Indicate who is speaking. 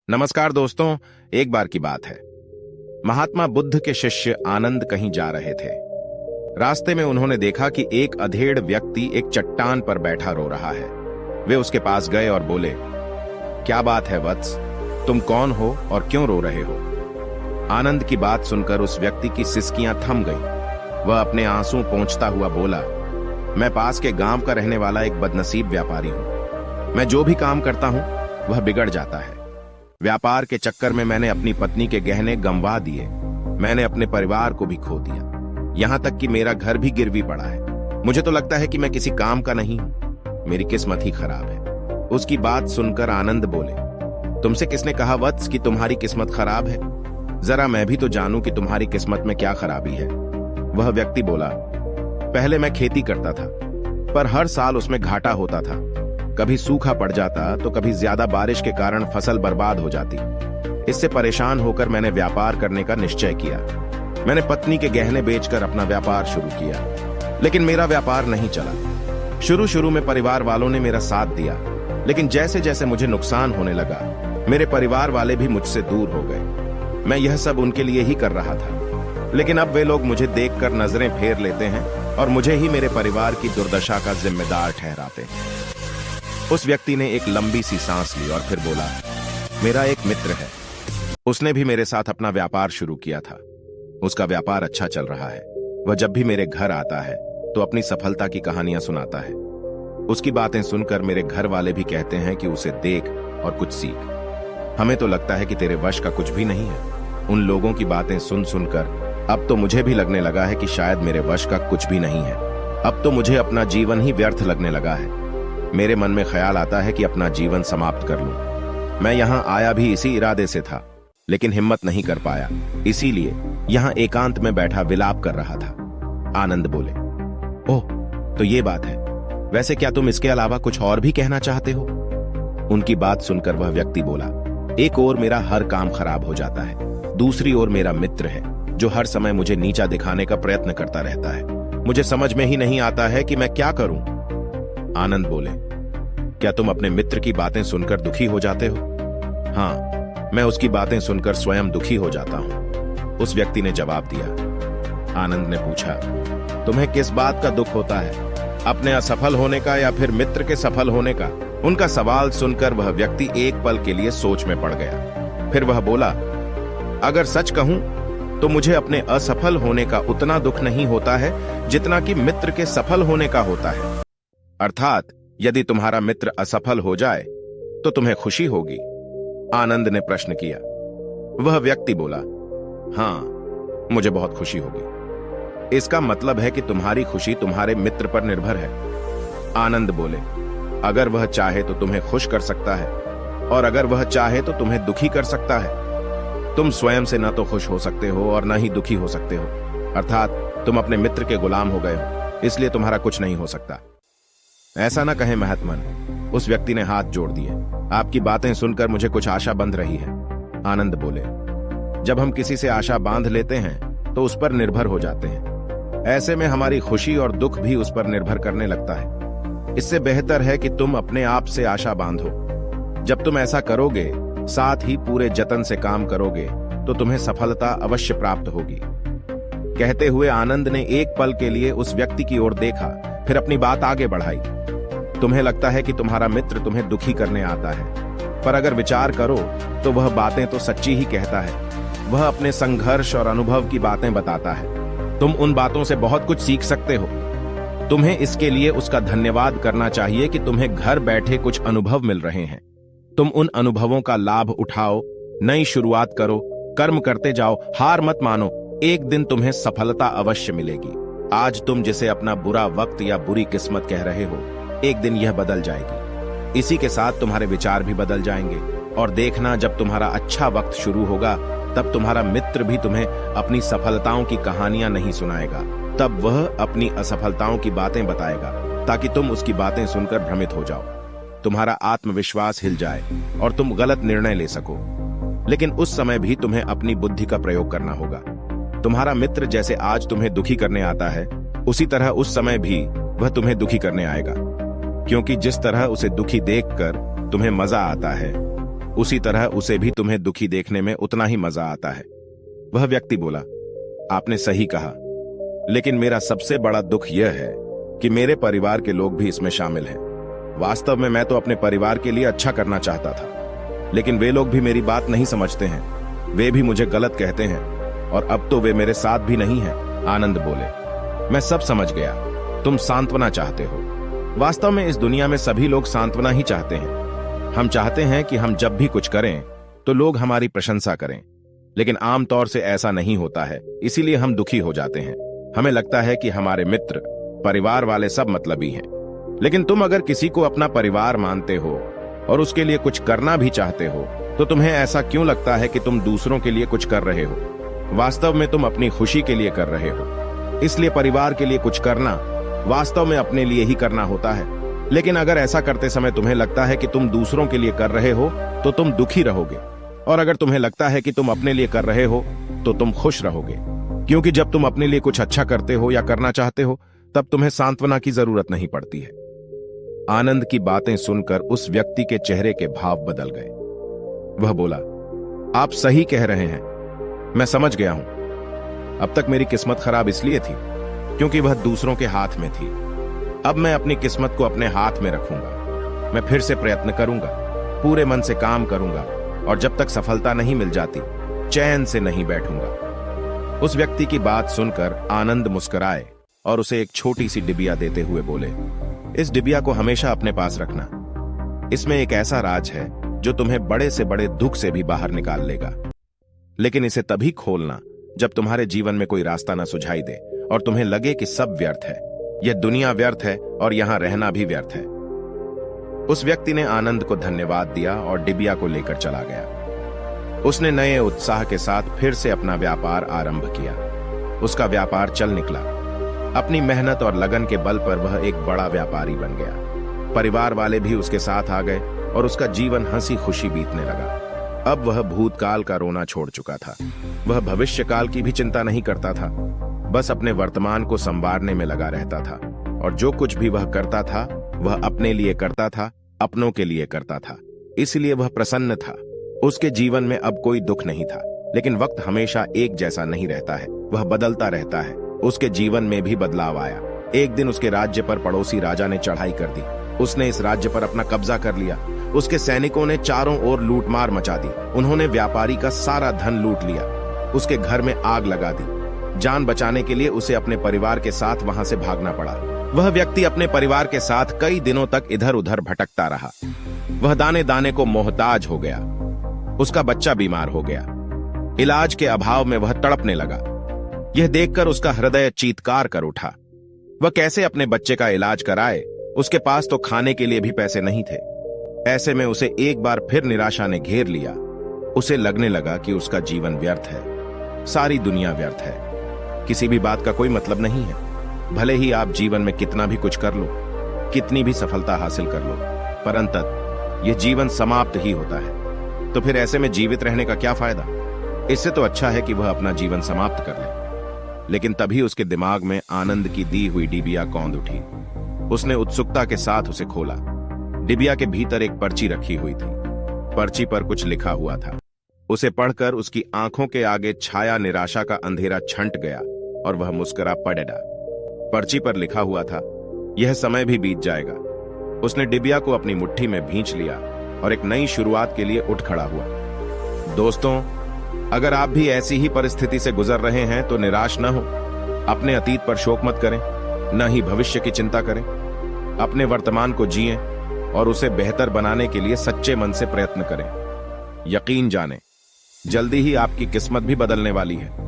Speaker 1: नमस्कार दोस्तों। एक बार की बात है, महात्मा बुद्ध के शिष्य आनंद कहीं जा रहे थे। रास्ते में उन्होंने देखा कि एक अधेड़ व्यक्ति एक चट्टान पर बैठा रो रहा है। वे उसके पास गए और बोले, क्या बात है वत्स, तुम कौन हो और क्यों रो रहे हो? आनंद की बात सुनकर उस व्यक्ति की सिसकियां थम गईं। वह अपने आंसू पोंछता हुआ बोला, मैं पास के गांव का रहने वाला एक बदनसीब व्यापारी हूं। मैं जो भी काम करता हूं वह बिगड़ जाता है। व्यापार के चक्कर में मैंने अपनी पत्नी के गहने गंवा दिए। मैंने अपने परिवार को भी खो दिया, यहां तक कि मेरा घर भी गिरवी पड़ा है। मुझे तो लगता है कि मैं किसी काम का नहीं हूं। मेरी किस्मत ही खराब है। उसकी बात सुनकर आनंद बोले, तुमसे किसने कहा वत्स कि तुम्हारी किस्मत खराब है? जरा मैं भी तो जानूं कि तुम्हारी किस्मत में क्या खराबी है। वह व्यक्ति बोला, पहले मैं खेती करता था, पर हर साल उसमें घाटा होता था। कभी सूखा पड़ जाता तो कभी ज्यादा बारिश के कारण फसल बर्बाद हो जाती। इससे परेशान होकर मैंने व्यापार करने का निश्चय किया। मैंने पत्नी के गहने बेचकर अपना व्यापार शुरू किया, लेकिन मेरा व्यापार नहीं चला। शुरू में परिवार वालों ने मेरा साथ दिया, लेकिन जैसे जैसे मुझे नुकसान होने लगा, मेरे परिवार वाले भी मुझसे दूर हो गए। मैं यह सब उनके लिए ही कर रहा था, लेकिन अब वे लोग मुझे देखकर नजरें फेर लेते हैं और मुझे ही मेरे परिवार की दुर्दशा का जिम्मेदार ठहराते हैं। उस व्यक्ति ने एक लंबी सी सांस ली और फिर बोला, मेरा एक मित्र है, उसने भी मेरे साथ अपना व्यापार शुरू किया था। उसका व्यापार अच्छा चल रहा है। वह जब भी मेरे घर आता है तो अपनी सफलता की कहानियां सुनाता है। उसकी बातें सुनकर मेरे घर वाले भी कहते हैं कि उसे देख और कुछ सीख। हमें तो लगता है कि तेरे वश का कुछ भी नहीं है। उन लोगों की बातें सुन सुनकर अब तो मुझे भी लगने लगा है कि शायद मेरे वश का कुछ भी नहीं है। अब तो मुझे अपना जीवन ही व्यर्थ लगने लगा है। मेरे मन में ख्याल आता है कि अपना जीवन समाप्त कर लूं। मैं यहां आया भी इसी इरादे से था, लेकिन हिम्मत नहीं कर पाया, इसीलिए यहां एकांत में बैठा विलाप कर रहा था। आनंद बोले, ओह, तो ये बात है। वैसे क्या तुम इसके अलावा कुछ और भी कहना चाहते हो? उनकी बात सुनकर वह व्यक्ति बोला, एक ओर मेरा हर काम खराब हो जाता है, दूसरी ओर मेरा मित्र है जो हर समय मुझे नीचा दिखाने का प्रयत्न करता रहता है। मुझे समझ में ही नहीं आता है कि मैं क्या करूं। आनंद बोले, क्या तुम अपने मित्र की बातें सुनकर दुखी हो जाते हो? हाँ, मैं उसकी बातें सुनकर स्वयं दुखी हो जाता हूं, उस व्यक्ति ने जवाब दिया। आनंद ने पूछा, तुम्हें किस बात का दुख होता है, अपने असफल होने का या फिर मित्र के सफल होने का? उनका सवाल सुनकर वह व्यक्ति एक पल के लिए सोच में पड़ गया। फिर वह बोला, अगर सच कहूं तो मुझे अपने असफल होने का उतना दुख नहीं होता है जितना कि मित्र के सफल होने का होता है। अर्थात यदि तुम्हारा मित्र असफल हो जाए तो तुम्हें खुशी होगी? आनंद ने प्रश्न किया। वह व्यक्ति बोला, हां, मुझे बहुत खुशी होगी। इसका मतलब है कि तुम्हारी खुशी तुम्हारे मित्र पर निर्भर है। आनंद बोले, अगर वह चाहे तो तुम्हें खुश कर सकता है, और अगर वह चाहे तो तुम्हें दुखी कर सकता है। तुम स्वयं से न तो खुश हो सकते हो और न ही दुखी हो सकते हो, अर्थात तुम अपने मित्र के गुलाम हो गए हो, इसलिए तुम्हारा कुछ नहीं हो सकता। ऐसा ना कहें महात्मन, उस व्यक्ति ने हाथ जोड़ दिए। आपकी बातें सुनकर मुझे कुछ आशा बंध रही है। आनंद बोले, जब हम किसी से आशा बांध लेते हैं तो उस पर निर्भर हो जाते हैं। ऐसे में हमारी खुशी और दुख भी उस पर निर्भर करने लगता है। इससे बेहतर है कि तुम अपने आप से आशा बांधो। जब तुम ऐसा करोगे, साथ ही पूरे जतन से काम करोगे, तो तुम्हें सफलता अवश्य प्राप्त होगी। कहते हुए आनंद ने एक पल के लिए उस व्यक्ति की ओर देखा, फिर अपनी बात आगे बढ़ाई। तुम्हें लगता है कि तुम्हारा मित्र तुम्हें दुखी करने आता है, पर अगर विचार करो तो वह बातें तो सच्ची ही कहता है। वह अपने संघर्ष और अनुभव की बातें बताता है। तुम उन बातों से बहुत कुछ सीख सकते हो। तुम्हें इसके लिए उसका धन्यवाद करना चाहिए कि तुम्हें घर बैठे कुछ अनुभव मिल रहे हैं। तुम उन अनुभवों का लाभ उठाओ, नई शुरुआत करो, कर्म करते जाओ, हार मत मानो। एक दिन तुम्हें सफलता अवश्य मिलेगी। आज तुम जिसे अपना बुरा वक्त या बुरी किस्मत कह रहे हो, एक दिन यह बदल जाएगी। इसी के साथ तुम्हारे विचार भी बदल जाएंगे, और देखना, जब तुम्हारा अच्छा वक्त शुरू होगा तब तुम्हारा मित्र भी तुम्हें अपनी सफलताओं की कहानियां नहीं सुनाएगा। तब वह अपनी असफलताओं की बातें बताएगा, ताकि तुम उसकी बातें सुनकर भ्रमित हो जाओ, तुम्हारा आत्मविश्वास हिल जाए और तुम गलत निर्णय ले सको। लेकिन उस समय भी तुम्हें अपनी बुद्धि का प्रयोग करना होगा। तुम्हारा मित्र जैसे आज तुम्हें दुखी करने आता है, उसी तरह उस समय भी वह तुम्हें दुखी करने आएगा, क्योंकि जिस तरह उसे दुखी देखकर तुम्हें मजा आता है, उसी तरह उसे भी तुम्हें दुखी देखने में उतना ही मजा आता है। वह व्यक्ति बोला, आपने सही कहा, लेकिन मेरा सबसे बड़ा दुख यह है कि मेरे परिवार के लोग भी इसमें शामिल हैं। वास्तव में मैं तो अपने परिवार के लिए अच्छा करना चाहता था, लेकिन वे लोग भी मेरी बात नहीं समझते हैं। वे भी मुझे गलत कहते हैं और अब तो वे मेरे साथ भी नहीं हैं। आनंद बोले, मैं सब समझ गया, तुम सांत्वना चाहते हो। वास्तव में इस दुनिया में सभी लोग सांत्वना ही चाहते हैं। हम चाहते हैं कि हम जब भी कुछ करें तो लोग हमारी प्रशंसा करें, लेकिन आमतौर से ऐसा नहीं होता है, इसीलिए हम दुखी हो जाते हैं। हमें लगता है कि हमारे मित्र, परिवार वाले सब मतलबी हैं। लेकिन तुम अगर किसी को अपना परिवार मानते हो और उसके लिए कुछ करना भी चाहते हो, तो तुम्हें ऐसा क्यों लगता है कि तुम दूसरों के लिए कुछ कर रहे हो? वास्तव में तुम अपनी खुशी के लिए कर रहे हो। इसलिए परिवार के लिए कुछ करना वास्तव में अपने लिए ही करना होता है। लेकिन अगर ऐसा करते समय तुम्हें लगता है कि तुम दूसरों के लिए कर रहे हो, तो तुम दुखी रहोगे, और अगर तुम्हें लगता है कि तुम अपने लिए कर रहे हो, तो तुम खुश रहोगे। क्योंकि जब तुम अपने लिए कुछ अच्छा करते हो या करना चाहते हो, तब तुम्हें सांत्वना की जरूरत नहीं पड़ती है। आनंद की बातें सुनकर उस व्यक्ति के चेहरे के भाव बदल गए। वह बोला, आप सही कह रहे हैं, मैं समझ गया हूं। अब तक मेरी किस्मत खराब इसलिए थी क्योंकि वह दूसरों के हाथ में थी। अब मैं अपनी किस्मत को अपने हाथ में रखूंगा। मैं फिर से प्रयत्न करूंगा, पूरे मन से काम करूंगा, और जब तक सफलता नहीं मिल जाती, चैन से नहीं बैठूंगा। उस व्यक्ति की बात सुनकर आनंद मुस्कुराए और उसे एक छोटी सी डिबिया देते हुए बोले, इस डिबिया को हमेशा अपने पास रखना। इसमें एक ऐसा राज है जो तुम्हें बड़े से बड़े दुख से भी बाहर निकाल लेगा। लेकिन इसे तभी खोलना जब तुम्हारे जीवन में कोई रास्ता न सुझाई दे और तुम्हें लगे कि सब व्यर्थ है। यह दुनिया व्यर्थ है और यहां रहना भी व्यर्थ है। उस व्यक्ति ने आनंद को धन्यवाद दिया और डिबिया को लेकर चला गया। उसने नए उत्साह के साथ फिर से अपना व्यापार आरंभ किया। उसका व्यापार चल निकला। अपनी मेहनत और लगन के बल पर वह एक बड़ा व्यापारी बन गया। परिवार वाले भी उसके साथ आ गए और उसका जीवन हंसी खुशी बीतने लगा। अब वह भूतकाल का रोना छोड़ चुका था। वह भविष्यकाल की भी चिंता नहीं करता था, बस अपने वर्तमान को संवारने में लगा रहता था। और जो कुछ भी वह करता था, वह अपने लिए करता था, अपनों के लिए करता था। इसलिए वह प्रसन्न था। उसके जीवन में अब कोई दुख नहीं था। लेकिन वक्त हमेशा एक जैसा नहीं रहता है, वह बदलता रहता है। उसके जीवन में भी बदलाव आया। एक दिन उसके राज्य पर पड़ोसी राजा ने चढ़ाई कर दी। उसने इस राज्य पर अपना कब्जा कर लिया। उसके सैनिकों ने चारों ओर लूटमार मचा दी। उन्होंने व्यापारी का सारा धन लूट लिया। उसके घर में आग लगा दी। जान बचाने के लिए उसे अपने परिवार के साथ वहां से भागना पड़ा। वह व्यक्ति अपने परिवार के साथ कई दिनों तक इधर उधर भटकता रहा। वह दाने दाने को मोहताज हो गया। उसका बच्चा बीमार हो गया। इलाज के अभाव में वह तड़पने लगा। यह देखकर उसका हृदय चीत्कार कर उठा। वह कैसे अपने बच्चे का इलाज कराए? उसके पास तो खाने के लिए भी पैसे नहीं थे। ऐसे में उसे एक बार फिर निराशा ने घेर लिया। उसे लगने लगा कि उसका जीवन व्यर्थ है, सारी दुनिया व्यर्थ है, किसी भी बात का कोई मतलब नहीं है। भले ही आप जीवन में कितना भी कुछ कर लो, कितनी भी सफलता हासिल कर लो, पर अंततः यह जीवन समाप्त ही होता है। तो फिर ऐसे में जीवित रहने का क्या फायदा? इससे तो अच्छा है कि वह अपना जीवन समाप्त कर ले। लेकिन तभी उसके दिमाग में आनंद की दी हुई डिबिया कौंध उठी। उसने उत्सुकता के साथ उसे खोला। डिबिया के भीतर एक पर्ची रखी हुई थी। पर्ची पर कुछ लिखा हुआ था। उसे पढ़कर उसकी आंखों के आगे छाया निराशा का अंधेरा छंट गया और वह मुस्कुरा पड़ा। पर्ची पर लिखा हुआ था, यह समय भी बीत जाएगा। उसने डिबिया को अपनी मुट्ठी में भींच लिया और एक नई शुरुआत के लिए उठ खड़ा हुआ। दोस्तों, अगर आप भी ऐसी ही परिस्थिति से गुजर रहे हैं तो निराश न हो। अपने अतीत पर शोक मत करें, न ही भविष्य की चिंता करें। अपने वर्तमान को जिएं और उसे बेहतर बनाने के लिए सच्चे मन से प्रयत्न करें। यकीन जानें, जल्दी ही आपकी किस्मत भी बदलने वाली है।